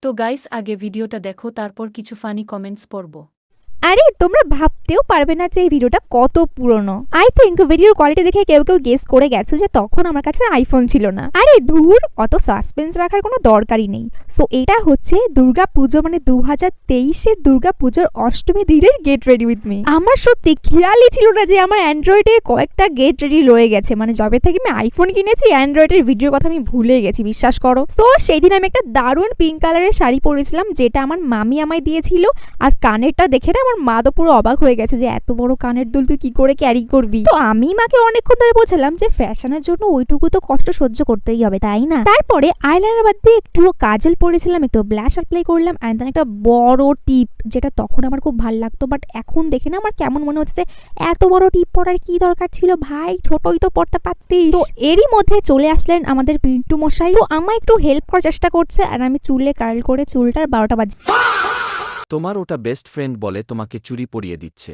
তো গাইস আগে ভিডিওটা দেখো তারপর কিছু ফানি কমেন্টস পড়ব। আরে তোমরা ভাবতেও পারবে না যে এই ভিডিওটা কত পুরনো। আই থিঙ্ক ভিডিওর কোয়ালিটি দেখে কেউ কেউ গেস করে গেছো যে তখন আমার কাছে আইফোন ছিল না। আরে ধুর, অত সাসপেন্স রাখার কোনো দরকারই নেই। সো এটা হচ্ছে দুর্গা পুজো মানে 2023-এর দুর্গা পুজোর অষ্টমী দিনের গেট রেডি উইথ মি। আমার সত্যি খেয়ালই ছিল না যে আমার অ্যান্ড্রয়েডে কয়েকটা গেট রেডি রয়ে গেছে। মানে যবে থেকে আমি আইফোন কিনেছি অ্যান্ড্রয়েডের ভিডিওর কথা আমি ভুলে গেছি, বিশ্বাস করো। সো সেই দিন আমি একটা দারুণ পিঙ্ক কালারের শাড়ি পরেছিলাম, যেটা আমার মামি আমায় দিয়েছিল। আর কানেরটা দেখে না আমার মা তো পুরো অবাক হয়ে গেছে যে এত বড় কানের দুল তুই কি করে ক্যারি করবি। তো আমি মাকে অনেকক্ষণ ধরে বোঝালাম যে ফ্যাশনের জন্য ওইটুকু তো কষ্ট সহ্য করতেই হবে, তাই না। তারপরে আইলাইনার বাদ দিয়ে একটু কাজল পরেছিলাম, একটু ব্লাশ অ্যাপ্লাই করলাম, অ্যান্ড দেন একটা বড় টিপ, যেটা তখন আমার খুব ভালো লাগতো, বাট এখন দেখে না আমার কেমন মনে হচ্ছে এত বড় টিপ পরার কি দরকার ছিল ভাই, ছোটই তো পড়তে পারতিস। তো এরই মধ্যে চলে আসলেন আমাদের পিন্টু মশাই। তো আমায় একটু হেল্প করার চেষ্টা করছে, আর আমি চুলে কার্ল করে চুলটার 12টা বাজে। তোমার ওটা বেস্ট ফ্রেন্ড বলে তোমাকে চুরি পরিয়ে দিচ্ছে।